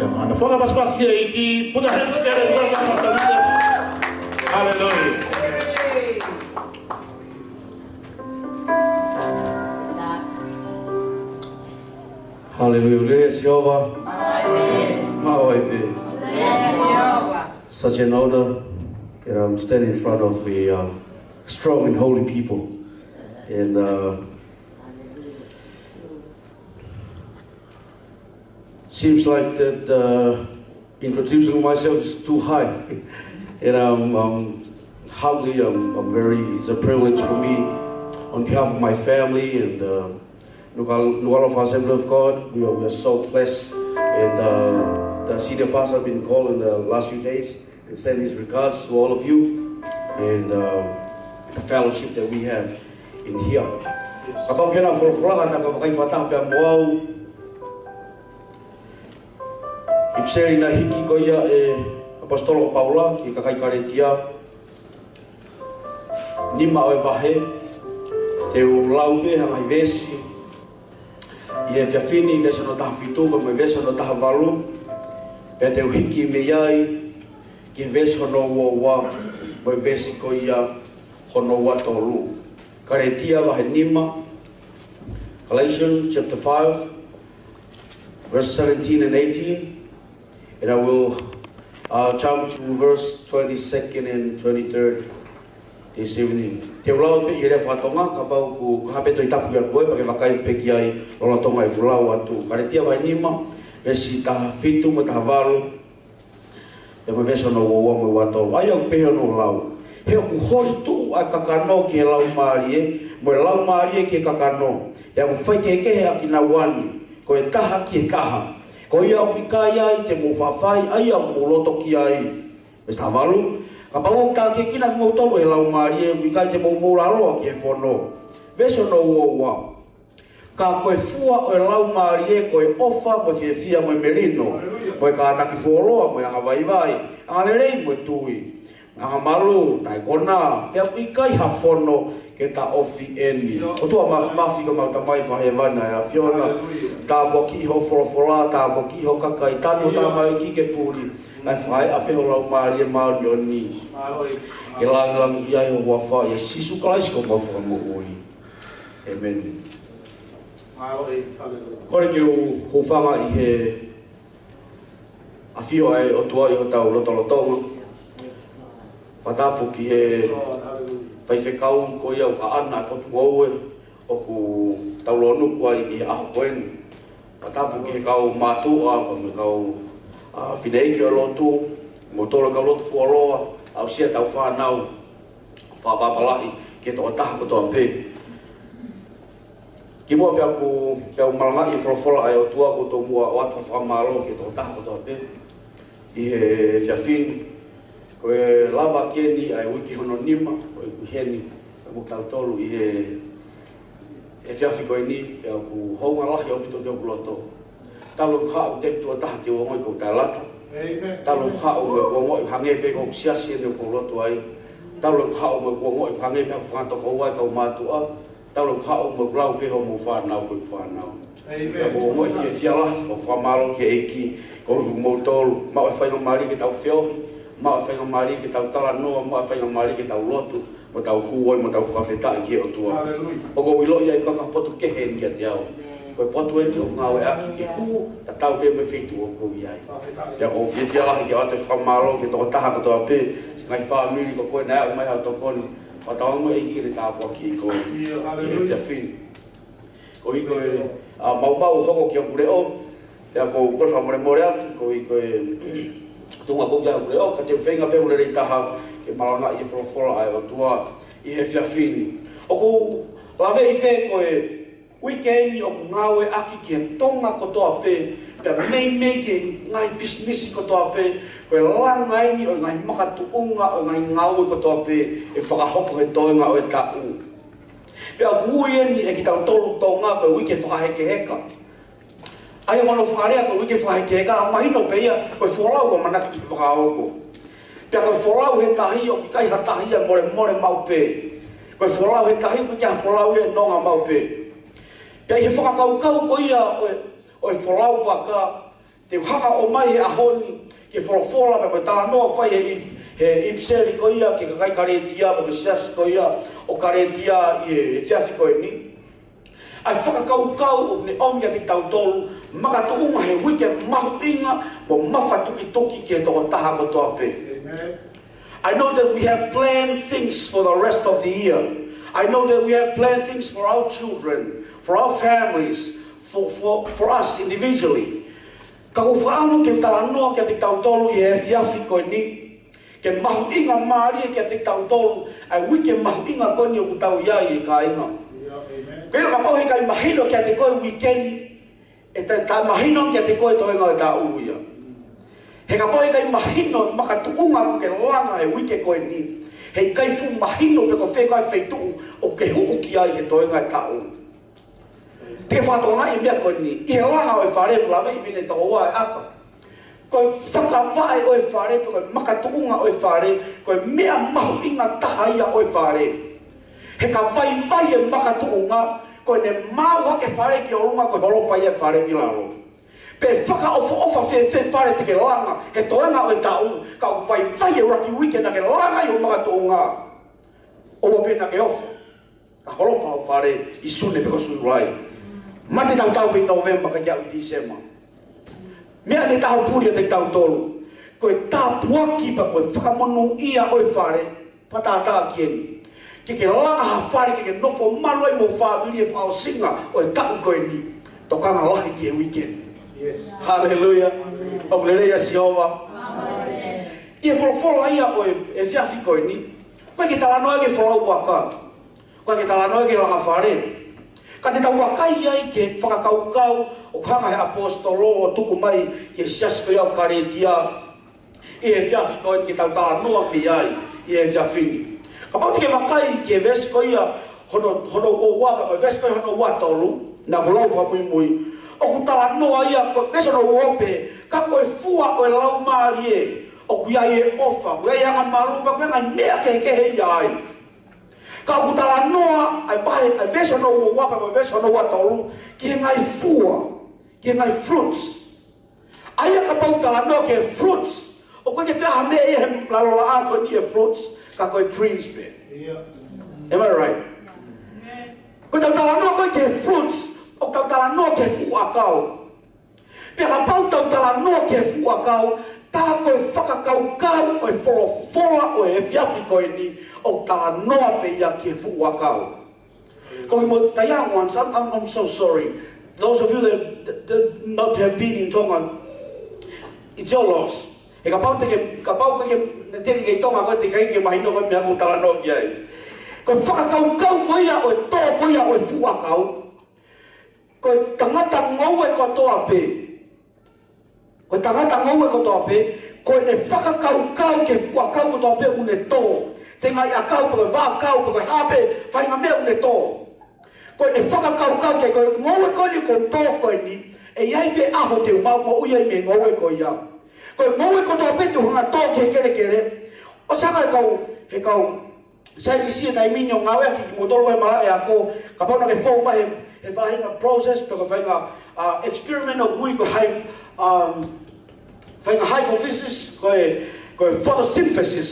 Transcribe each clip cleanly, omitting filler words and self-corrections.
Ana foga pas iki puta hands together. Hallelujah. Hallelujah. Jehovah. Such an honor that I'm standing in front of a strong and holy people. And seems like that introducing myself is too high. And I'm humbly, it's a privilege for me on behalf of my family and all of our Assembly of God. We are so blessed. And the senior pastor has been called in the last few days and send his regards to all of you and the fellowship that we have in here. Kapag kena fulfulakan na kapag fatah pe moau ipseri na hiki ko ia apostolo Paula ki kakai karetia nima o vahe te lau pe hanga ivesi ia fiafini veso no tafitu ko me veso no tahavalu pe te hiki me iai ki veso no wa me vesi ko ia hono wa tolu karetia vahe nima. Galatians chapter 5 verse 17 and 18, and I will jump to verse 22nd and 23rd this evening. Te ulau pe ire fatonga kapau ku hape to itapu ya koe pake wakai peki ai lola tonga i ulau atu karetia vai nima vesi taha fitu me taha valu pe me veso no wawa me watolo ai au pehe no lau he ku hoi tu ai kakano ki he lau maari mo lau maari ki kakano ya ku fai ke he akina wani ko e taha ki e kaha ko ia o ikai ai te mo whawhai ai au mo loto ki ai mes taha valu ka pau ka ke kina mo tolu e lau maari e ikai te mo moralo ki e fono veso no wa ka koe fua o e lau maari e koe ofa mo fia mo merino mo e ka ataki foroa mo anga vai vai anga lerei mo tui anga malu tai kona pe ikai ha fono ke ta ofi eni o tua mafi ko mau tamai fahe vana ya fiona ta ko ki ho forofola ta ko ki ho kakai tanu ta mai ki ke puri ai fai ape ho lau maari e mau yoni ke lang ia ho wafa ya sisu kalais ko mo fo mo oi amen. Kore ke o whanga i he a whio ai o tua i ho tau lotolotonga. Whatapu ki he whaiwhekau ko iau ka ana potu ngoue o ku tau lonu kua i he aho koenu. Whatapu ki he kau mātua o me kau whineiki o lotu, mo tolo kau lotu fualoa, au sia tau whanau, whapapalahi ki he toa taha ko toa pē. Ki mua pia ku malangai wholofola ai o tua ko tō mua o atu whamalo ki toa taha ko toa pē. I he whiawhini, ko e lava keni ai wiki hono nima, ko e kuheni, mo tau tolu i he whiawhi koe ni, pia ku hounga lahi o pito teo kuloto. Talo hao te tua taha te wangoi ko tai lata. Talo hao me wangoi hange pe ko siasi e ko loto ai. Talo hao me wangoi hange pe whangatoko wai kau mātua. Talo hao me glau pe ho mo whanau ko whanau. Pia ko wangoi whiawhiala, ko whamalo ke eiki, ko mo tolu, mao e whainga mari ke tau whiohi. Ma whainga mari ki tau tala noa, ma whainga mari ki tau lotu, mo tau huoi, mo tau whakawhetai ki o tua. O ko wilo ia i kakapoto kehen ki a te ao. Koe potu enti o ngawe aki ki hu, ta tau pe me whitu o kou iai. Ia ko whiawhia lahi ki o ate whamalo ki toko taha katoa pe, si ngai whamiri ko koe nea o mai hao tokoni, whatau mo eiki ki tāpua ki ko i he whiawhini. Ko i koe maumau hoko ki o kureo, ia ko koe whamore more atu, ko i koe tunga ko ia o ka te whenga pe ure rei taha ke malanga i wholofola ai o tua i he whiawhini. O ko lawe i pe koe weekend o ngawe aki ki he tonga kotoa pe pia mei ke ngai businessi kotoa pe koe langa ini o ngai makatuunga o ngai ngau kotoa pe e whakahoko he toenga o e tau. Pia uieni e ki tau tolu tonga koe wike whakaheke heka. Ai ono whakarea ko wike whaheke ka mahino pe ia koe wholau ko manaki ki whakaoko. Pia koe wholau he tahi o kai ha tahi a more mau pe. Koe wholau he tahi o kia wholau he nonga mau pe. Pia i he whakakaukau ko ia o e wholau waka te hanga o mai he ahoni ke wholofola pe tala noa whai he ipseri ko ia ke kai karetia pe ke siasi ko ia o karetia i e fiafi ko ni ai whakakau o ne omia ki tau tolu maka tuunga he wike mahu inga mo mawhatuki toki ke toko taha ko toa pe. I know that we have planned things for the rest of the year. I know that we have planned things for our children, for our families, for us individually. Ka ko whaano ke talanoa ke te tau tolu i he fiafi ko ni ke mahu inga maari ke te tau tolu ai wike mahu inga ko ni o kutau iai e ka inga. Kaya ka pau he kai mahino ke te koe weekendi e ta mahino ke te koe toenga e ta uia. He ka pau he kai mahino maka tuunga ke langa he wike koe ni. He kai fu mahino pe ko whekai wheituu o ke huu ki ai he toenga e ta u. Te whatonga i mea koe ni. I he langa o e whare mulawe i mine toko wa e aka. Koe whakawai o e whare pe koe maka tuunga o e whare koe mea mahu inga taha ia o e whare. He ka vai e maka tuunga koe ne mau hake whare ki o runga koe holo whai e whare ki laro. Pe whaka ofa whe whare te ke langa he toenga o e tau ka o vai e raki wike na ke langa i o maka tuunga. Owa pena ke ofa. Ka holo whare i sune peko sui rai. Mate tau i November ka kia i December. Mea ne taho puri te tau tolu. Koe tā puaki pa koe whakamonu ia o e whare whatata kieni. Ke langa ha whare ke nofo maloi mo whaamili e whao singa o e tau koe ni. Tokanga lahi ki e weekend. Yes. Hallelujah. Hallelujah Siova. I e wholofolo ia o e fiafi koe ni. Koe ke talanoa ke wholau waka. Koe ke talanoa ke langa whare. Ka te tau wakai ai ke whakakaukau o kanga he apostolo o tuku mai ke siasko iau karetia. I e fiafi koe ke tau talanoa mi ai i e fiafini. Ka pau te ke wakai ke vesko ia hono o waka, mai vesko ia hono watolu, na kulau whamui. O ku tala noa ia, veso no uope, ka koe fua o e lau maari e, o ku iai e ofa, ku iai anga marupa, ku iai mea kehe iai. Ka ku tala noa, ai veso no uope, mai veso no watolu, ki ngai fua, ki ngai fruits. Aia ka pau tala noa ke fruits, o koe ke te aha mea e he lalola a koe ni e fruits, ka koe trees pe. Am I right? Koe tau talanoa koe ke fruits, o tau talanoa ke fuakau. Pe ka pau tau talanoa ke fuakau, tā koe whakakaukau o e wholofola o e fiafi koe ni, o talanoa pe ia ke fuakau. Koe mo taiang once, I'm so sorry. Those of you that not have been in Tonga, it's your loss. E ka pau te ke tonga koe te kai ke mahino koe mea ku talanoa ki ai. Koe whakakaukau koe ia o e tō koe ia o e fuakau. Koe tangata ngau e kotoa pe. Koe tangata ngau e kotoa pe. Koe ne whakakaukau ke fuakau kotoa pe kune tō. Te ngai akau pe koe wākau pe koe hape whainga mea kune tō. Koe ne whakakaukau ke koe ngau e koe ni koe tō koe ni. E iai pe aho te umau mo uiai me ngau e koe ia. Koe ngau e kotoa pe te hunga tō ke kere. O sanga he kau sai isi e tai minyo ngau e ki motolo e mara e ako. Ka pau na ke fōu mai he whahinga process, pe ko whahinga experiment o kui ko hai whahinga hypophysis, ko photosynthesis.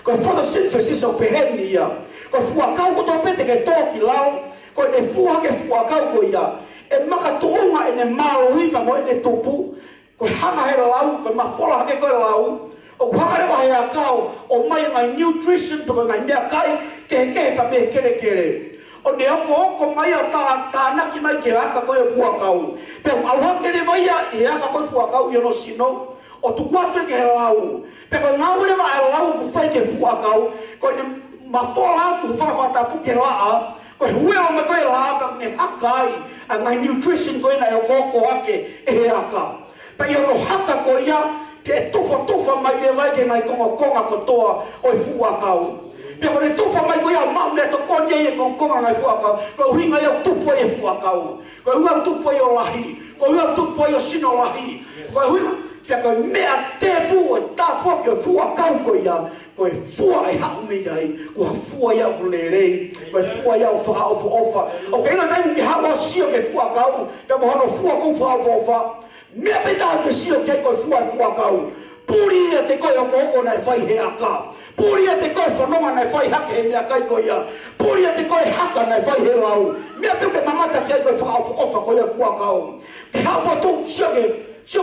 Ko photosynthesis o peheni ia. Ko fuakau ko tō pete ke tōki lau, ko ne fuha ke fuakau ko ia. E maka tuunga e ne mālohipa mo e ne tupu, ko hanga he lau, ko mawhola hake koe lau, o hanga rewa he akau, o mai ngai nutrition, pe ko ngai mea kai, kehe pa me kere. O ne oko mai a tānaki mai ke aka koe fuakau. Pe aluha kere mai a e aka koe fuakau i ono sino. O tukuatu e ke he lau. Pe ko ngau rewa e lau ku whai ke fuakau. Ko ne mawhola atu whakawhatapu ke laa. Ko hue o me koe laa pe ne hakai. A ngai nutrition koe na e oko ake e he aka. Pe i ono haka koe ia. Ke tufa mai le vai ke ngai konga kotoa o e fuakau. Pe ko ne tufa mai ko ia mau ne to kon ye konga ngai fuakau. Ko hinga ia tupu e fuakau. Ko hinga tupu e lahi. Ko hinga tupu e sino lahi. Ko hinga pe ko mea tepu e tapu ke fuakau ko ia. Ko e fua e hau me ai. Ko fua ia bulere. Ko fua ia ofa. O ke ina tai mi hawa sio ke fuakau. Pe mo hono fuakau fa. Mea peta ke sio ke koe fua kau. Puri e te koe o koko nai whai he aka. Puri e te koe whanonga nai whai hake he mea kai koe ia. Puri e te koe haka nai whai he lau. Mea piu ke mamata ke ai koe whakaofa koe ia fua kau. Ke hapa tu sio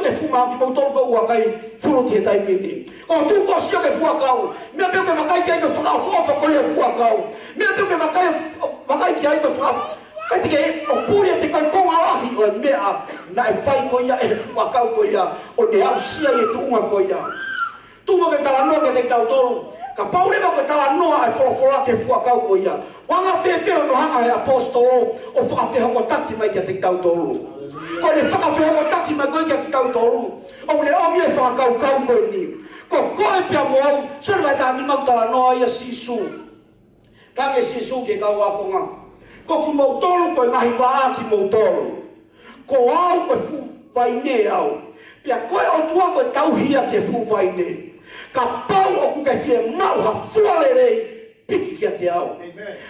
ke fuma ki mautoro koe ua kai furuti he taimini. Ko tu ko sio ke fua kau. Mea piu ke makai ke ai koe whakaofa koe ia fua kau. Mea piu ke makai ke ai koe whakaofa. Kai te ke o puri e te koe konga lahi o mea nai whai koe ia e fua kau koe ia. O ne au sia e tuunga koe ia. Tungo ke tala noa ke te tau toru. Ka paurema ke tala noa e wholofola ke fua kau koe ia. Wanga whewheo no hanga he apostolo o whakawheho ko taki mai ke te tau toru. Ko ne whakawheho ko taki mai koe ke te tau toru. O ne omi e whakau kau koe ni. Ko koe pia mo au, sori vai tā ni mau tala noa ia sisu. Tange sisu ke kau akonga. Ko ki mau tolu koe ngahi waa ki mau tolu. Ko au koe fu vai ne au. Pia koe o tua koe tauhia ke fu vai ne. Ka pau o kuke fie mau ha fua lerei piki kia te au.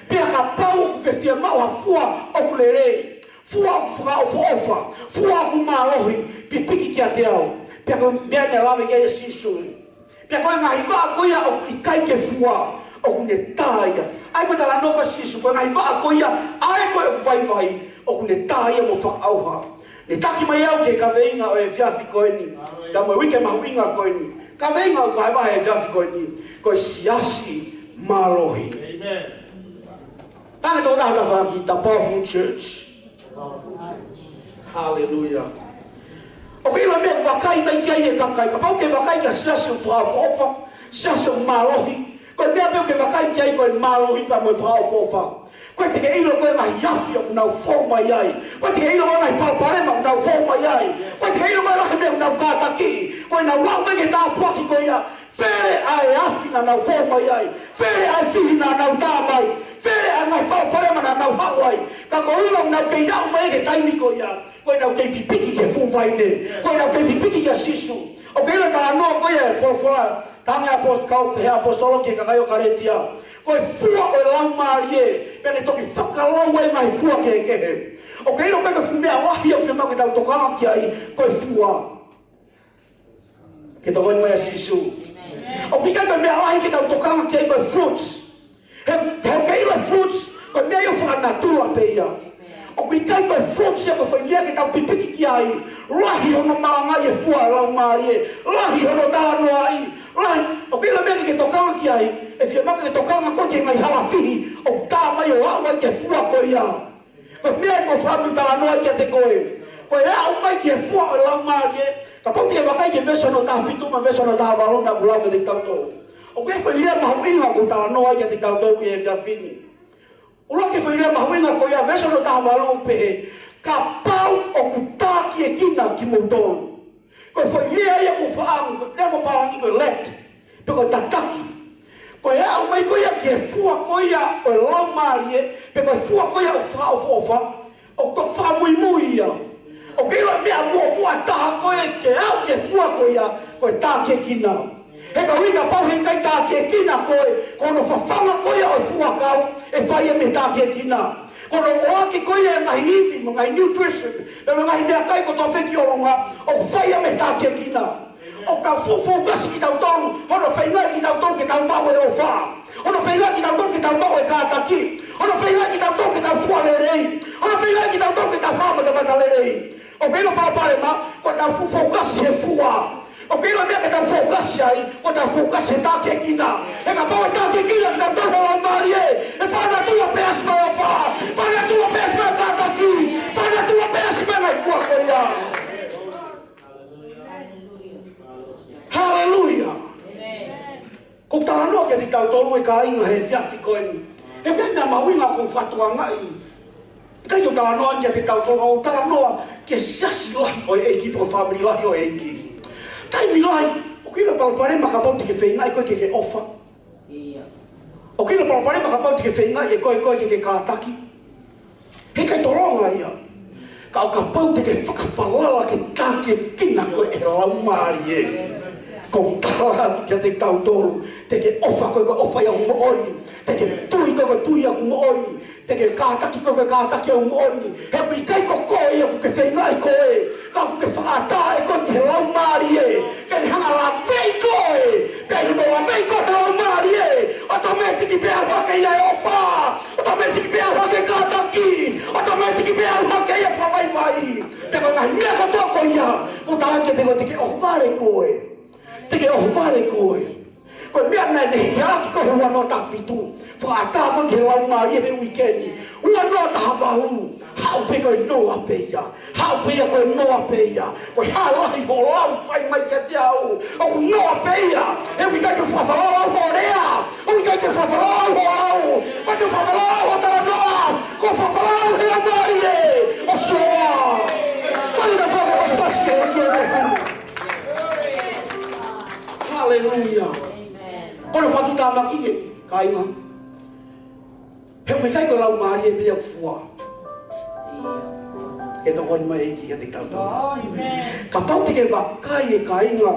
Pia ka pau o kuke fie mau ha fua o ku lerei. Fua o kuwhaka o whaofa. Fua o ku marohi pi piki kia te au. Pia koe mea ne lawe kia sisu. Pia koe ngahi waa koe o ikai ke fua o ku ne tāia. Ai koe tala noka sisu koe ngahi waa koe ai koe o ku vai o ku ne tāia mo whakauha. Ne taki mai au ke ka veinga o e whiawhi koe ni. Da mo wike mahuinga koe ni. Ka veinga o kai wahe e whiawhi koe ni. Koe siasi malohi. Amen. Tange tō taha whaki, the powerful church. Hallelujah. O ke ila mea wakai mai kia i e kakai. Ka pau ke wakai kia siasi o whaofa. Siasi o malohi. Koe mea peo ke wakai kia i koe malohi pa mo e whaofa. Koe te ke ilo koe ngahi yafi o kunau whau mai ai. Koe te ke ilo koe ngahi pauparema o kunau whau mai ai. Koe te ke ilo koe lahi mea o kunau kātaki. Koe nau wau mai ke tā puaki koe ia. Where ai afi na nau whau mai ai. Where ai whihi na nau tā mai. Where ai ngahi pauparema na nau hau ai. Ka ko ilo nau ke iau mai ke taimi koe ia. Koe nau ke pipiki ke fuwai ne. Koe nau ke pipiki ke sisu. O ke ilo tā noa koe ia wholofola. Tange he apostolo ke kakai o karetia. Koe fua o e lau maarie, pene toki whakalau e mai fua ke kehe. O ke ilo koe ka fumea wahi au whimau ke tau tokanga ki ai, koe fua. Ke toko ni mai a sisu. O pika koe mea wahi ke tau tokanga ki ai, koe fruits. He ke ilo fruits, koe mea io whakanatula pe ia. O pika koe fruits ia koe whaingia ke tau pipiki ki ai. Lahi hono maangai e fua lau maarie. Lahi hono tāno ai. Lahi, o ke ilo mea ke tokanga ki ai. E fia maka ke tokanga koe ke ngai hala whihi o tā mai o au mai ke fua koe ia. Koe mea ko whamu tala noa kia te koe. Koe au mai ke fua o lau maarie. Ka pau ke wakai ke vesono tā whituma vesono tā walona kulau ke te tautou. O ke whairea mahu inga ko tala noa kia te tautou ki e kia whini. Ula ke whairea mahu inga ko ia vesono tā walona pehe. Ka pau o ku tā ki e kina ki moutonu. Koe whairea ia ko whaangu. Never parangi koe let. Pe koe tataki. Koe au mai koe ia ki e fua koe ia o e lau maarie, pe koe fua koe ia o whaofofa, o tok whamui ia. O ke ilo mea mua taha koe ke au ki e fua koe ia, koe tā ke kina. He ka winga pau he kai tā ke kina koe, kono whawhanga koe ia o e fua kau, e whai e me tā ke kina. Kono oake koe ia ngai hivi, mo ngai nutrition, pe mo ngai mea kai ko tō peki o runga, o whai e me tā ke kina. O ka fokasi ki tau tonu, hono whaingai ki tau tonu ke tau mau e o wha. Hono whaingai ki tau tonu ke tau mau e kātaki. Hono whaingai ki tau tonu ke tau fua lerei. Hono whaingai ki tau tonu ke tau hama te mata lerei. O keilo pāpare ma, ko tau fokasi he fua. O keilo mea ke tau fokasi ai, ko tau fokasi he tā ke kina. E ka pau e tā ke kina ki tau tonu o marie. E whana tua pe asma o wha. Whana tua pe asma o kātaki. Whana tua pe asma ngai kua koe ia. Hallelujah. Ko tala noa ke te tau tolu e ka inga he whiawhi koe ni. E pia mea mawinga ko whatua ngai. Kai o tala noa ke te tau tolu, o tala noa ke siasi lahi o eiki, po whamiri lahi o eiki. Tai mi lahi, o kila palapare maka pau te ke whaingai koe ke ofa. O kila palapare maka pau te ke whaingai e koe ke kātaki. He kai toronga ia. Ka o ka pau te ke whakawhalala ke tāke kina koe e lau maari e. Ko tala kia te tau tolu, te te ke ofa ko ofa ya mooni te ke tui ko tui ya mooni te ke kātaki ko kātaki ya mooni he pi kai ko koe ya ke fei ngai koe ka ke whaata e ko te lau maari e ke ni hanga la fei koe pe hi mo la fei ko te lau maari e automatic pe ala ke ya ofa automatic pe ala ke kātaki automatic pe ala ke ya whawai mai pe ko ngai mea ko toko ia ko tāna ke te ke ohvare koe te ke ohvare koe ko mea nai ne hiaki ko hua no ta fitu whaata ko ke lau maari e me weekendi ua no ta hawahu hau pe koe noa pe ia hau pe ia koe noa pe ia koe halahi ho lau pai mai ke te au o noa pe ia e wika ke whawhalau ho rea o wika ke whawhalau ho au wika ke whawhalau ho tara noa ko whawhalau hea maari e o soa kani na whaka paspasi ke he kia me whenu Hallelujah. Kono whatu tā maki e, ka inga. He me kai ko lau maari e pia kufua. Ke toko ni mai eki ka te tautua. Ka pau te ke wakai e ka inga.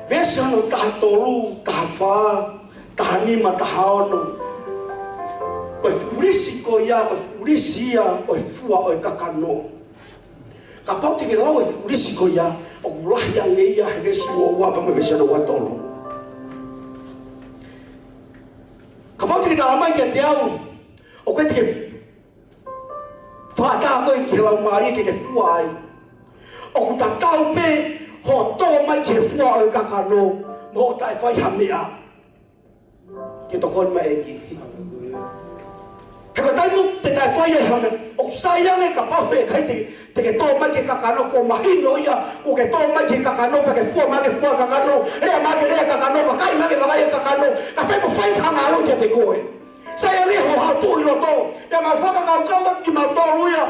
Vese ano taha tolu, taha wha, taha nima, taha ono. Koe urisi ko ia, koe urisi ia, koe fua o e kakano. Ka pau te ke lau e urisi ko ia, o kulahi ange ia he vesi ua ua pa me vese ano watolo. Ka pau te ke tā mai ke te au, o koe te ke whaata koe ke lau maari ke te fua ai. O ku ta tau pe, ho tō mai ke fua o e kakano, mo o tai whai hamea. Ke toko ni mai eki. He ko taimu te tai whai e hame, o saiange ka pau pe kai te ke tō mai ke kakano ko mahino ia, o ke tō mai ke kakano pe ke fua mai ke fua kakano, rea mai ke rea kakano, wakai mai ke wakai kakano, ka whai mo whai tanga alu ke te koe. Saya ni ho hau tui lo tō, e mai whakakau kaua ki mau tō ruia,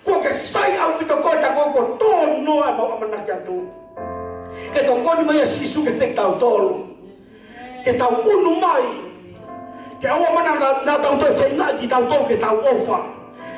ko ke sai au pito koe ta koe ko tō noa e mau amana ki atu. Ke tō koni mai a sisu ke te tau tōru, ke tau unu mai, ke aua mana na tau tō whengai ki tau tō ke tau ofa.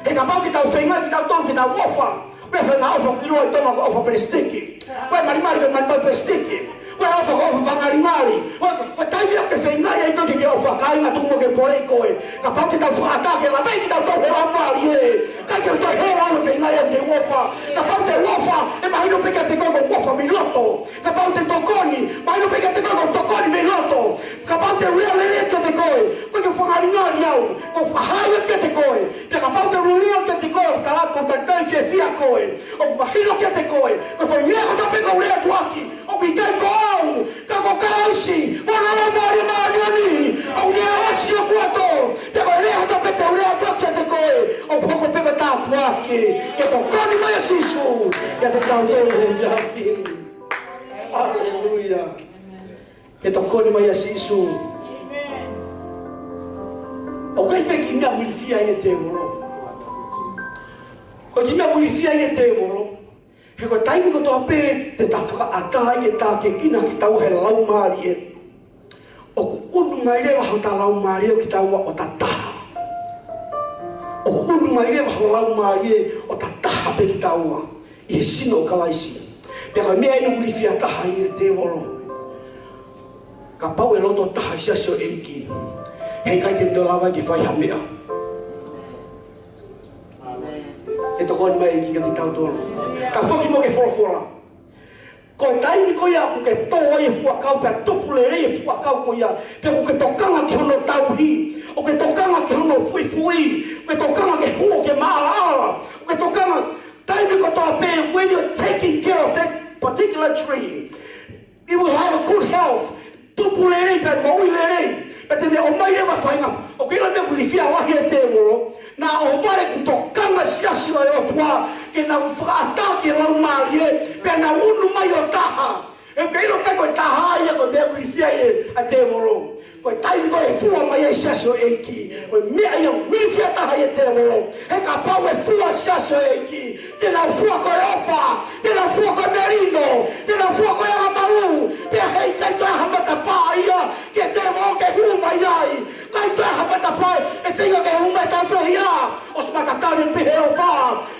He ka pau ki tau whengai ki tau tō ke tau ofa, me whenga ofa ki roa i tonga ko ofa perestiki. Koe marimari ke manipau perestiki. Koe ofa ko ofa whangarimari. Koe taimi au ke whengai ai tō ke ofa ka inga tumo ke porei koe. Ka pau ki tau whaata ke la vei ki tau tō hea mari e. Kai ke tō hea au whengai au te ofa. Ka pau te ofa e mahino peka te koko ofa mi loto. Ka pau te tokoni, mahino peka te koko tokoni mi loto. Ka pau te rea lere ke te koe. Koe ke whangarimari au. Ko whahaya ke te koe. Te ka pau te rulua ke te koe. Tala ko te tai se fia koe. O mahino ke te koe. Ko whai mea ko te peka rea tuaki. O mi kai ko au. Ka ko kausi. Mona la mari mari ani. O rea asi o kuato. Te ko rea ko te peka rea tuaki te koe. O koko peka tā tuaki. Ke to koni mai asisu. Ke te tau tōru he viafini. Hallelujah. Ke to koni mai asisu. O kai pe ki mea mulifia i e te wolo. Ko ki mea mulifia i e te wolo. He ko taimi ko toa pe te ta whakaata i e tā ke kina ki tau he lau maari e. O ku unu mai rewa hau tā lau maari e o ki tau o ta taha. O ku unu mai rewa hau lau maari e o ta taha pe ki tau i he sino o kalaisi. Peka mea inu mulifia taha i e te wolo. Ka pau e loto taha sia sio eiki. Hei kai te ndolawa ki whai hamea. E toko ni mai ki ka te tau tōru. Ka whaki mo ke whorofora. Ko taimi ko ia ku ke tōa i whuakau, pia tupu le rei i whuakau ko ia. Pia ku ke tokanga ki hono tauhi. O ke tokanga ki hono fui fui. O ke tokanga ke huo ke maala ala. O ke tokanga, taimi ko toa pe, when you're taking care of that particular tree, it will have a good health. Tupu le rei, pia maui le rei. E tene o mai rewa whainga, o kila mea mulifia wahi e te wolo, na o ware ku tokanga siasila e o tua, ke na whakaataki e lau maari e, pia na unu mai o taha. E keilo pe koe taha ia koe mea mulifia e a te wolo. Koe taimi koe fua mai e siasio eiki, koe mea ia mulifia taha e te wolo. E ka pau e fua siasio eiki, tena fua koe ofa, tena fua koe merino, tena fua koe amaru, pia hei kai toa hamata paa ia, ke te wolo ke huma iai, kai toa hamata paa, e whinga ke huma e tau whia, os matatari pe he o wha,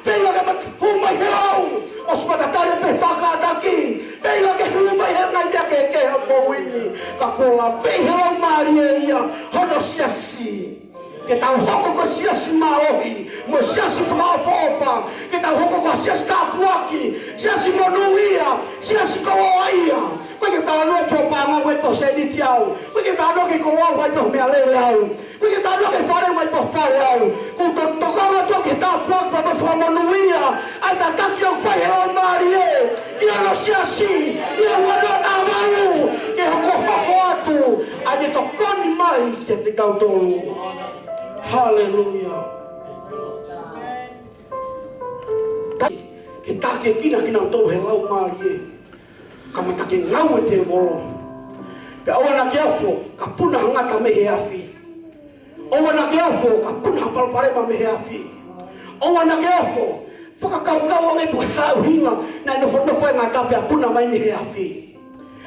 whinga ke huma i he au, os matatari pe whakaataki, whinga ke huma i he ngai mea ke he mouini. ni ka ko la vehe lau marie ia hono siasi ke tau hoko ko siasi maohi mo siasi whakaopa ke tau hoko ko siasi tapuaki siasi monuia siasi kawaia koe ke tau no tō pānga wai po seni tiau koe ke tau no ke koa wai po mea lewe au koe ke tau no ke whare wai po whare au ko to tokanga tō ke tapuaki pa po whamanuia ai ta taki au whai lau marie ia no siasi ia wano tāwaru ke hoko atu ai te tokoni mai ke te kautolu. Hallelujah. Ke take kina tolu he lau marie kama take ngau e te volo pe awana ke afo ka puna ngata me he afi awana ke afo ka puna palparema me he afi awana ke afo whakakau ngai po hau hinga na no fono foi ngata pe puna mai me he afi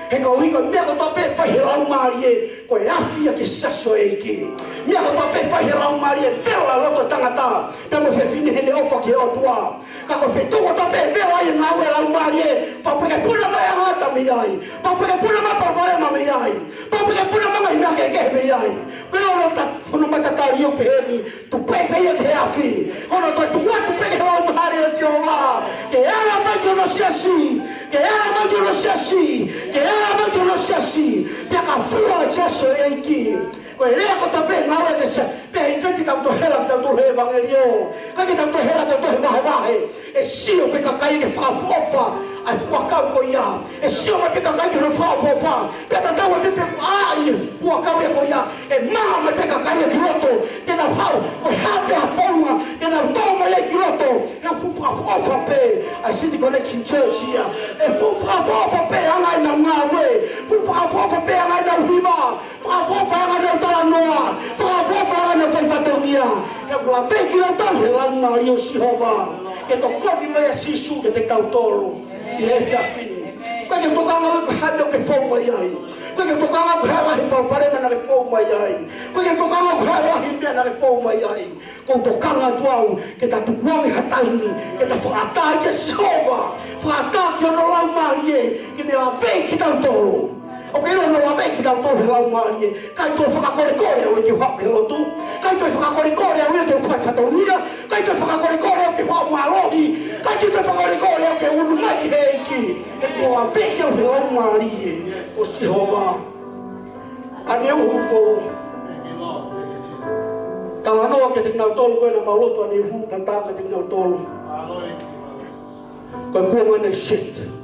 he ka uhi ko mea ko tape whai he lau marie ko e afi a ke saso e ki mea ko tape whai he lau marie vela loto tangata pe mo fefine he ne ofa ke o tua ka ko fetuko tape vela i ngau e lau marie pa peke puna mai angata me ai pa peke puna mai palparema me ai pa peke puna mai hina ke me ai ko ono ta ono mata tari o peheni tu pepe e ke afi ono toi tu watu peke lau marie si o wa ke ala mai kono siasi que ela mande no chassi, que ela mande no chassi, que a fua chassi é aqui. Quando ele é também não é desse, bem que tá do hela, tá do evangelho, que tá do hela, tá do varre, é sim o peca cair que fala fofa, ai fua cau coia, é sim o peca cair que não fala fofa, pega tá o pepe, ai fua cau e coia, é mama peca cair que loto, que não fala, corre a forma, que não toma ele que loto, não fua fofa pe, a City Connection Church here, é fua fofa pe, ai na mawe, fua fofa pe, ai na riba, fua fofa ai na noa, fala na vai fatonia. Eu lá vem que eu tô lá no Mario Sihova. Que to come mai sisu que te cautolo. E é fiafini. Quando eu tô cá no rádio que foi mai ai. Quando eu tô cá no rádio para parema na foi mai ai. Quando eu tô cá no rádio na foi mai ai. Quando tô cá no atual que tá tukuang hataini, que tá fatai que Sihova. Fatai que no lá Marie, que ne lá vem que cautolo. O que não é bem que dá todo lá marie, cai tu fica corre o que vai pelo tu, cai tu fica corre o que vai fatoria, cai tu fica corre o que vai malori, cai tu fica corre o que o mais que é aqui, é por lá vem o lá marie, o Sihova, a meu rupo, tá lá no que tem na tolo que na maloto a meu tá tá que tem na tolo, com a shit.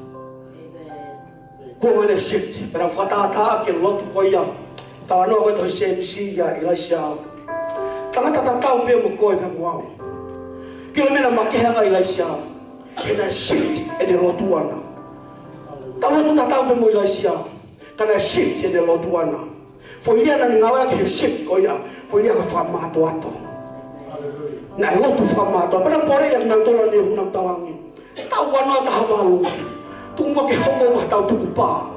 Como ele shift, para fatar aquele loto coia, tá no que você precisa ir lá já. Tá tá o pé mo coi pé mo. Que ele não maquia ir lá já. Ele shift ele loto ana. Tá loto tá o pé mo ir lá já. Tá shift ele loto ana. Foi ele na ngawa que shift coia, foi ele que formato ato. Na loto formato, para porém na tola ni hunam tawangi. Tá o ano tá valu. Tu mau ke hoko ka tau tuku pa.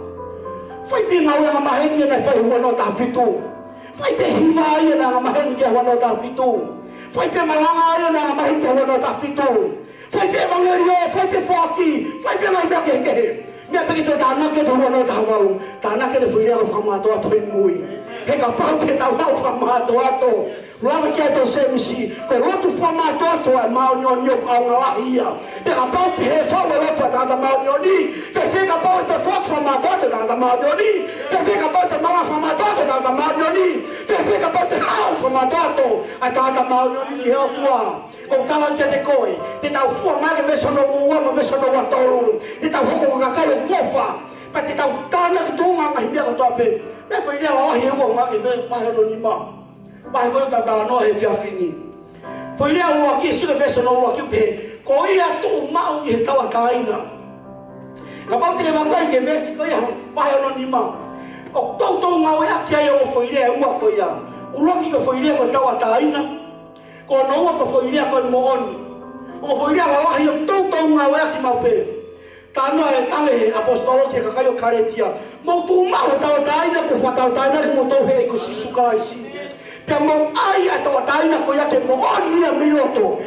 Fai pe ngau yang maheni na fai wano ta fitu. Fai pe hiwa ia na maheni ke wano ta fitu. Fai pe malanga ia na maheni ke wano ta fitu. Fai pe mangerio, fai pe foki, fai pe mai ke ke. Mea pe to tana ke to wano ta walu. Tana ke fui ia famato ato mui. He ka pau ke tau hau famato ato. Lama que to semisi, ko lotu famato ato e mau nyonyo au ngalahia. Pe ka pau pe fa lo pa ta mau nyoni. Fe ka pau te fok famato ato ta mau nyoni. Fe ka pau te mama famato ato ta mau nyoni. Fe ka pau te hau famato ato ta mau nyoni ke o tua. Ko kala ke te koi, te tau fu ma ke veso no ua ma veso no watoru. Te tau hoko ka kai ngofa. Pa te tau tana ki tunga ma himia ka tope. Me foi dia la hi ua ma ke ma no ni ma. Vai vai tá no é fiafini. Foi lá o aqui se vê no aqui pe. Coia tu mau e tava caína. Acabou de levar lá que mês coia vai no nima. O todo mau é aqui aí o foi lá o coia. O loki que foi lá que tava caína. Com no que foi lá com moon. O foi lá lá e todo mau é aqui mau pe. Tá no é tá apostolo que caiu caretia. Mau tu mau tava caína que foi tava caína que motou rei com se sucalaisi. Pia mo ai ato taina ko ya ke mo oni a miloto.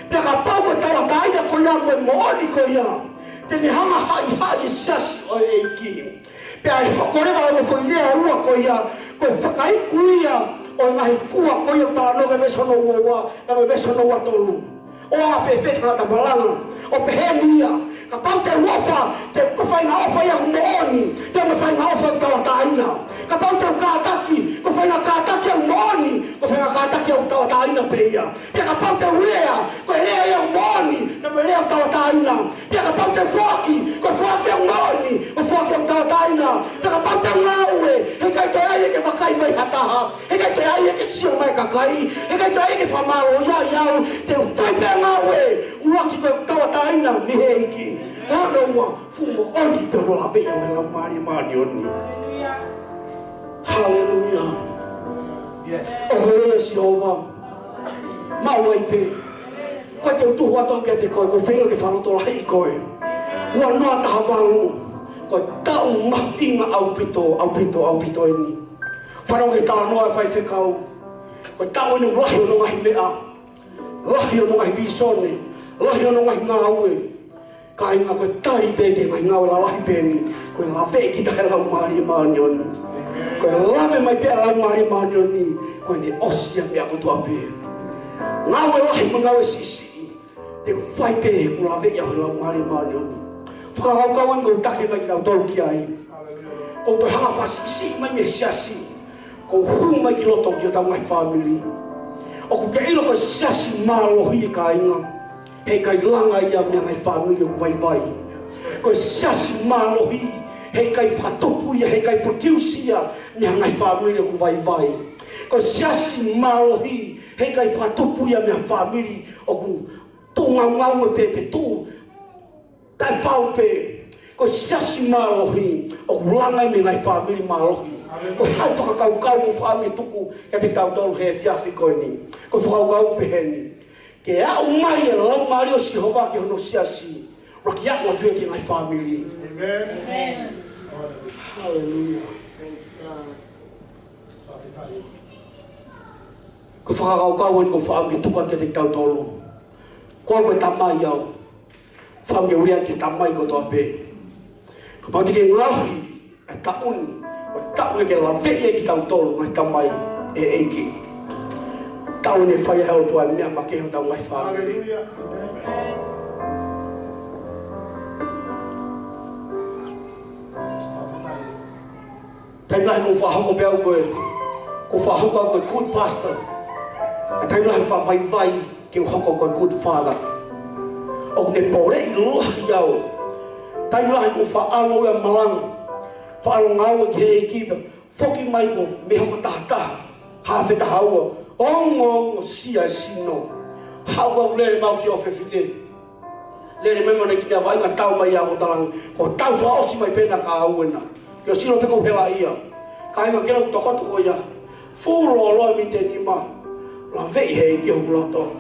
Pia ka pau ko tawa taina ko ya mo oni ko ya. Tene hanga hai siasi o eiki. Pe ai hokore wala foi lea ua koia. Koe whakai kuia o ngahi fua koia tāno ke mesono ua. Ka me mesono ua tolu. O a whewhe tana malanga. O pehenia. Ka pau te uofa. Te kowhainga ofa ia humooni. Te me whainga ofa utawa taina. Ka pau te ukātaki. Ko whainga kātaki au mooni. Ko whainga kātaki au utawa taina peia. Pia ka pau te urea. Ko e rea ia mooni. Na me rea utawa taina. Pia ka pau te whaki. Ko whaki au mooni. Ko whaki au utawa taina. Pia ka pau te ngaue. He kai te aia ke wakai mai hataha. He kai te aia ke sio mai kakai. He kai te aia ke whamaro ia iau. Te whaipe ngaue. Uaki ko utawa taina. Mi heiki. Ano ua fumo oni pero la vea la mari oni. Hallelujah. Yes. Oh yes, Jehovah. Mau ai pe. Ko te utu ato ke te ko whenga ke whanoto lahi koe. Ua noa taha wangu. Ko tau mahtinga au pito ni. Whanau he tala noa whai whekau. Ko tau inu lahi o nongahi mea. Lahi o nongahi visone. Lahi o nongahi ngāue. Ka inga koe tari pēke ngai ngau la lahi pēni. Koe la veki tahe lau maari maani oni. Koe lave mai pēa lau maari maani oni. Koe ne osia mea kutua pē. Ngau e lahi ma ngau e sisi. Te whai pē ku la veki ahe lau maari maani oni. Whakahau kawan kou take mai ki tau tolu ki ai. Kou toi hanga whasisi mai me siasi. Kou huru mai ki loto ki o tau ngai family. O ku ke ilo koe siasi mālohi e ka inga. Hei kai langa ia mea ngai whanui o vai. Koe siasi mālohi. Hei kai whatopu ia, hei kai produce ia mea ngai whanui o vai. Koe siasi mālohi. Hei kai whatopu ia mea whanui o ku tō ngau e pepe tō. Tai pau pe. Koe siasi mālohi. O ku langa i mea ngai whanui mālohi. Koe hau whakakau o whanui tuku e te tau tolu he whiawhi koe ni. Koe whakakau peheni. Ke au mai e lau maari o Jehovah ke hono siasi. Raki aku atu e ki ngai family. Amen. Hallelujah. Ko whakakau en ko whaam ke tukan ke te tau tolu. Koa koe tamai au. Whaam ke urea ke tamai ko toa pe. Ko pau te ke ngauhi e tauni. Ko tau e ke lawe e ki tau tolu ngai tamai e eiki. Tau ne whai hau tua mea ma ke hau tau ngai whanere. Taimlahi ko whahoko pe au koe. Ko whahoko au koe good pastor. A taimlahi whawai ke hoko koe good father. O ne pore i lahi au. Taimlahi ko whaalo ea malang. Whaalo ngau e ki he ekipa. Whoki mai ko me hoko tahataha. Hawheta haua. Ongo sia sino. Hawa lere mau ki ofe fike. Lere mema na ki te awai ka tau mai au talang. Ko tau wha osi mai pena ka auena. Kio sino te kou hela ia. Ka inga kera utokoto ko ia. Furo o loi mi te nima. La vei hei ki hoku loto.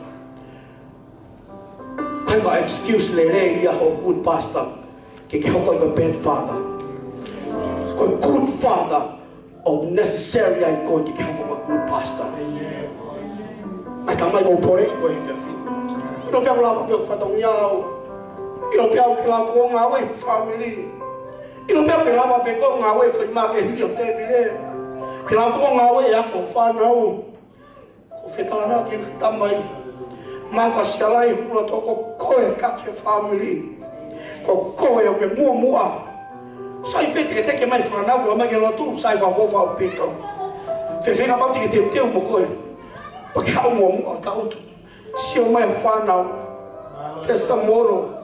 Kai ka excuse lere ia ho good pastor. Ke hoko i ko bad father. Ko good father. Of necessary ai ko ki hoko good pastor. Ai tamai mo pore ko he fiafi. Ino pia lava pia fatong yao. Ino pia ki lava ko ngawe family. Ino pia ki lava pe ko ngawe foi ma ke hio te bile. Ki lava ko ngawe ya ko fa nau. Ko fetala na ki tamai. Ma fa sialai hulo to ko e ka ke family. Ko e o ke mua. Sai pete ke te ke mai fa nau ko mai ke lotu sai fa fofa o pito. Fe fena pa te ke te mo ko. Porque há um auto. Se eu mais falo, que está moro,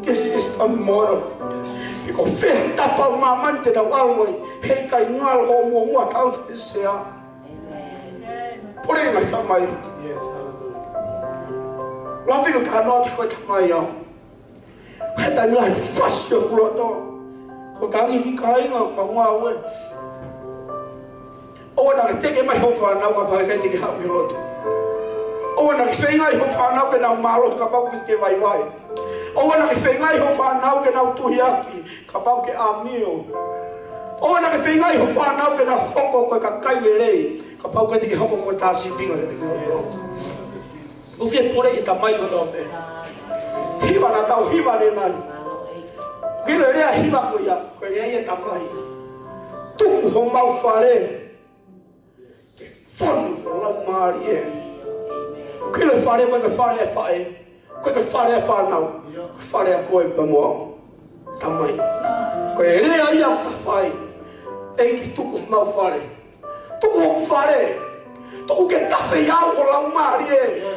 que se está moro, que oferta para o mamante da walway, rei cainal como um auto que seja. Porém, nós também. Lá pelo canal que eu também eu. Está lá fácil o loto. O cara que cai não para uma walway. O na te ke mai ho whanau ka pai te ke hau ki lotu. O na ke whengai ho whanau ke nau malo ka pau ke vai. O na ke whengai ho whanau ke nau tuhiaki ka pau ke amio. O na ke whengai ho whanau ke nau hoko koe ka kailere ka pau ke te ke hoko koe tāsi pinga ke te ke hoko. Uwhia pore i ta mai ko tōpe. Hiwa na tau hiwa le nai. Kilo rea hiva ko ya, ko rea ia tamai. Tuku ho mau fare. Fon ho lau mari e. Kilo fare ko fare e fae. Ko fare e fa nau. Fare a koe pa mo. Tamai. Ko rea ia ta fai. E ki tuku mau fare. Tuku ho fare. Tuku ke tafe iau ho lau mari e.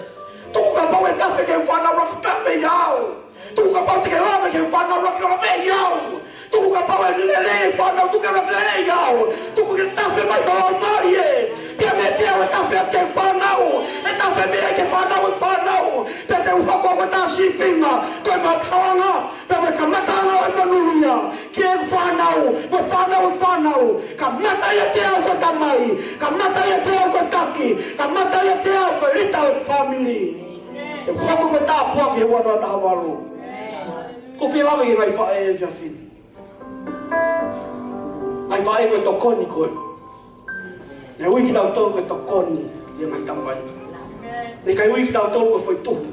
Tuku ka pau e tafe ke whana roki tafe iau. Tuku ka pau te ke lava ke whanau roki o me iau. Tuku ka pau e lele whanau tuku roki lele iau. Tuku ke tafe mai o lau mari e. Pia me te au e tafe ke whanau. E tafe me e ke whanau e whanau. Pia te uhoko ko ta sipinga. Koe matawanga. Pia me ka matanga o manulia. Ki e whanau. Mo whanau e whanau. Ka mata e te au ko tamai. Ka mata e te au ko taki. Ka mata e te au ko rita o family. Te uhoko ko ta apua ki he wana ta hawalu. Ko fia lava i ngai whae e fia whini. Ngai whae koe tokoni koe. Ne ui ki tau tōru koe tokoni i ngai tamai. Ne kai ui ki tau tōru koe whai tuhu.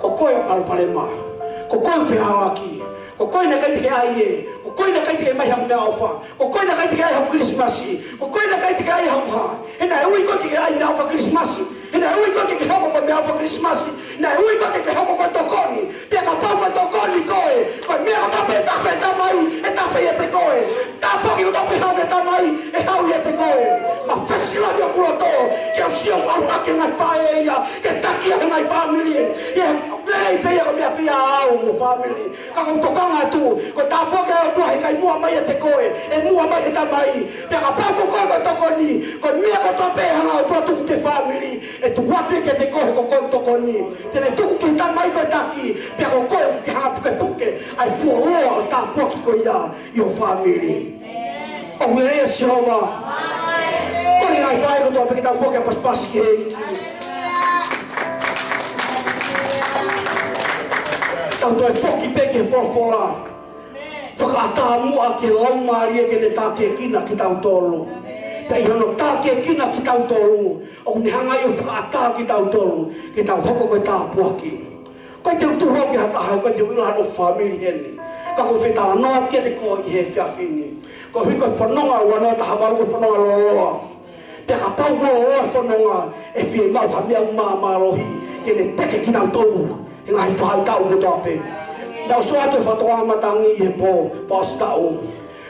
Ko koe o parapare maa. Ko koe o whia hawaki. Ko koe na kai te ke ai e. Ko koe na kai te ke mai hau mea ofa. Ko koe na kai te ke ai hau Krismasi. Ko koe na kai te ke ai hau ha. E na ui koe te ke ai mea ofa Krismasi. E na ui koe te ke hoko koe mea ofa Krismasi. Na ui koe te ke hoko koe tokoni. Pia ka pau koe tokoni koe. Koe mea ko tape e tafe e tamai. E tafe e te koe. Tapoki ko tape hau e tamai. E hau e te koe. Ma fesila ki o kuroto. Ke o sio au hake ngai whae e ia. Ke taki a ngai family. E lei pia ko mea pia au mo family. Ka kau tokanga tu. Ko tapoki o tua he kai mua mai e te koe. E mua mai e tamai. Pia ka pau ko koe ko tokoni. Ko mea ko tape e hanga o tua tuku te family. E tu wate ke te koe ko koe tokoni. Tene tuku ki tamai ko taki. Pia ko koe ki hanga puke puke. Ai fuoloa o tapoki ko ia. I o family. O mea si hova. Kori ngai whae ko tua peki tau whoke a paspasi ki hei. Tau toi whoki peki he whorwhora. Whakaata mua ke laumari e ke ne tāke kina ki tau tolu. Pei hono tāke kina ki tau tolu. O ni hangai o whakaata ki tau tolu. Ki tau hoko koe tāpuaki. Koe te utuho ki hataha, koe te uilahano family heni. Ka ko whetala noa kia te koe i he whiawhini. Ko hui koe whanonga ua noa taha waru koe whanonga loloa. Pea ka pau loloa whanonga e whie mau ha mea umāmarohi. Ke ne teke ki tau tolu. He ngai whahai tau ko tāpe. Nau soa te whatoa matangi i he pō whaostau.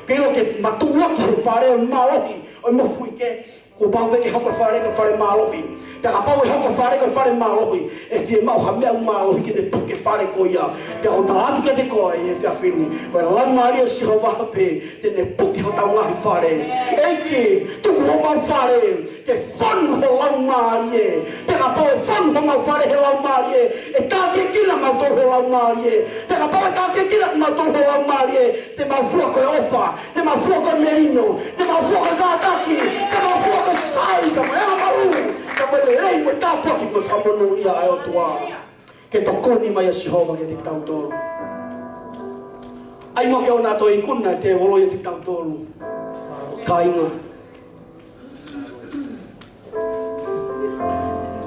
Kero ke matua ki he whare marohi. Oi mo fui ke. Ko pau ke hoko whare ke whare marohi. Pea ka pau e hoko whare ke whare marohi. E whie mau ha mea marohi ki te puke whare ko ia. Pea o tāatu ke te koe i he whiawhini. Koe lamari o si ho wahape. Tene puke ho tau ngahi whare. Eike, tuku ho mau whare. Ke whanu ho laumari e. Pea ka pau e whanu ho mau whare he laumari e. E tāke kina mau tō ho laumari e. Pea ka pau e tāke kina mau tō ho laumari e. Te mau fua koe ofa. Te mau fua koe merino. Te mau fua koe kātaki. Te mau fua koe sai. Ka mai amaru. Ka mai le rei mo tāpuaki mo whamonu ia ai o tua. Ke tokoni mai a Sihova ke te tau tolu. Ai mo ke o nātou i kuna te wolo i te tau tolu. Ka inga.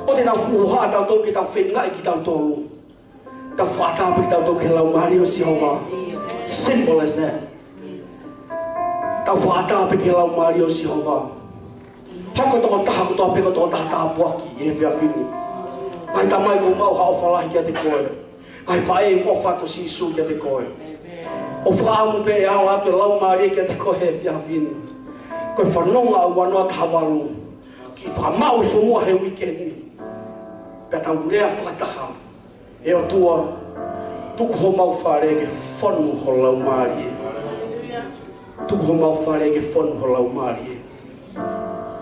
O te tau fuha tau tolu ki tau whengai ki tau tolu. Tau whātāpi ki tau tolu ke lau mari o Sihova. Simple as that. Tau whātāpi ke lau mari o Sihova. Hako toko taha ko toa peko toko taha tāpuaki i he whiawhini. Ai tamai ko mau hao whalahi kia te koe. Ai whae mo whato sisu kia te koe. O whaamu pe e ao atu e lau maari kia te koe he whiawhini. Koe whanonga au wanoa tahawalu. Ki whamau i whamua he weekendi. Pea tau lea whataha. E o tua. Tuku ho mau whare ke whanu ho lau maari e. Tuku ho mau whare ke whanu ho lau maari e.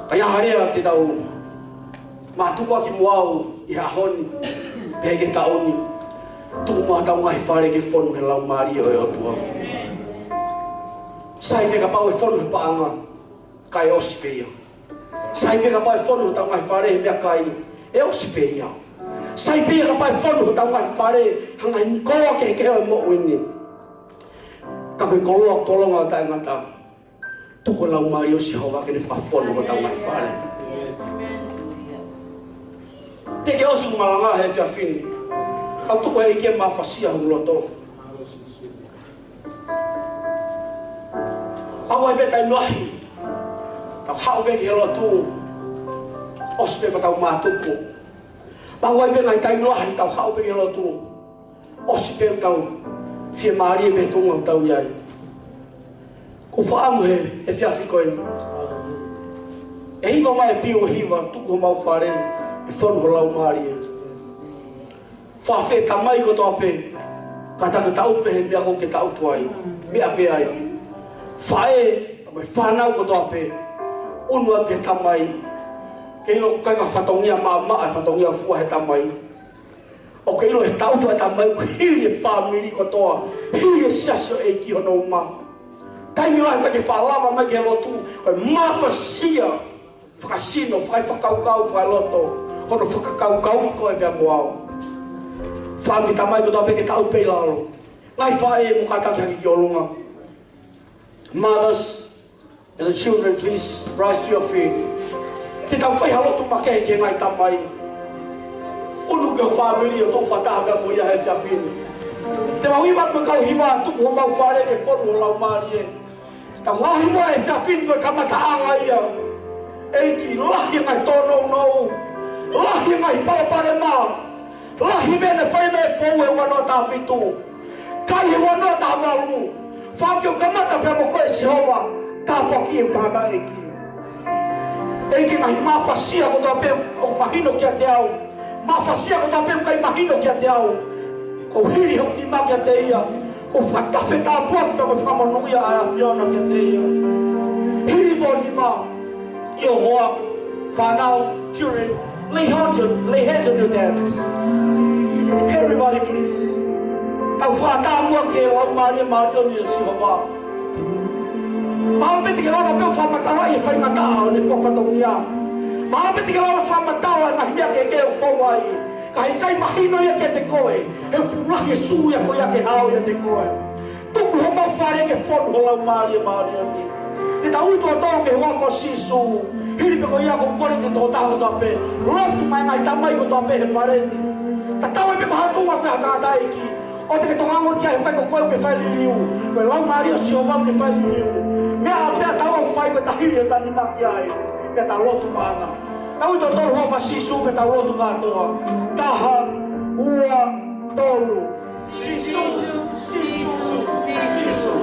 Kai aharea te tau mātuka ki muau i hahoni, pehe ke taoni. Tuku mua tau ngai whare ke whonu he lau maari o e atua. Sai me ka pau e whonu he paanga, kai osi peia. Sai me ka pau e whonu tau ngai whare he mea kai, e osi peia. Sai peia ka pau e whonu tau ngai whare, hanga inkoa ke he keo e mo uini. Ka koe koloa tolonga o tai ngata. Tuku lau maari o Sihova ke ne whawhono ko tau ngai whare. Te ke osu malanga he whiawhini. Kau tuku hei kia mawhasia hu loto. Awai be tai lahi. Tau hau be ke lo tu. Ospe pa tau matuku. Awai be ngai tai lahi tau hau be ke lo tu. Ospe tau fie mari be tu ngau tau yai. Ku faamu he fia fikoen. E hiva mai piu hiva tuku mau fare e fonu lau mari e. Whawhe tamai ko tope. Kata ka tau pe he mea ko ke tau tuai. Mea pe ai. Whae, mai whanau ko tope. Unua pe tamai. Keino kai ka whatongia maa e whatongia fua he tamai. O keino he tau tuai tamai ko hiri e whamiri ko toa. Hiri e siasio e ki hono ma. Taimi lai ka ke whalama mai ke lotu. Koe mawhasia. Whakasino, whakaukau, whakaloto. Hono whakakaukau i koe mea moao. Whaami tamai ko tope ke tau pei lalo. Ngai whae mo kataki haki ki olunga. Mothers and the children, please rise to your feet. Ki tau whai halotu makehe ke ngai tamai. Unu ke o whamiri o tō whataha mea mo ia he whiawhini. Te mawimat mo kau hiwa tuku ho mau whare ke whonu o lau maari e. Tau ngahi mo e whiawhini koe kamata anga ia. Eiki, lahi ngai tōnou nou. Lahi ngai paupare maa. Lahi mene whai me fōu e wanoa tā pitu. Kai he wanoa tā malu. Whākio kamata pia mo koe sihowa. Tā poki e tangata eiki. Eiki ngai mawhasia ko tō pe o mahino kia te au. Mawhasia ko tō pe o kai mahino kia te au. Ko hiri hok ni ma kia te ia. Ko whakawhe tā puak pia mo whamanuia a whiona kia te ia. Hiri fo ni ma. Io hoa, whanau, children, lay hands on your dads. Everybody please. Tau whātā mua ke lau maria maarioni e sihowa. Mahapeti ke lava peo whamatara e whaingatao ne whawhatongia. Mahapeti ke lava whamatao e ngahimea ke keo whawai. Ka hei kai mahino ia ke te koe. E furahi suu ia ko ia ke hao ia te koe. Tuku ho mau whare ke whonu ho lau maria maarioni. Te ta utu atau ke wafo sisu. Hiri pe ko ia ko kore te tō taho tape. Lotu mai ngai tamai ko tape he pareni. Ta tawe pe ko hatunga pe hatata iki. O te ke tohango kia he pai ko koe ke whai liriu. Koe lau maria si o wau ke whai liriu. Mea pia tawa ko whai ko ta hiri o tani maki ai. Pe ta lotu maana. Ta utu atau wafo sisu pe ta lotu katoa. Taha, ua, tolu.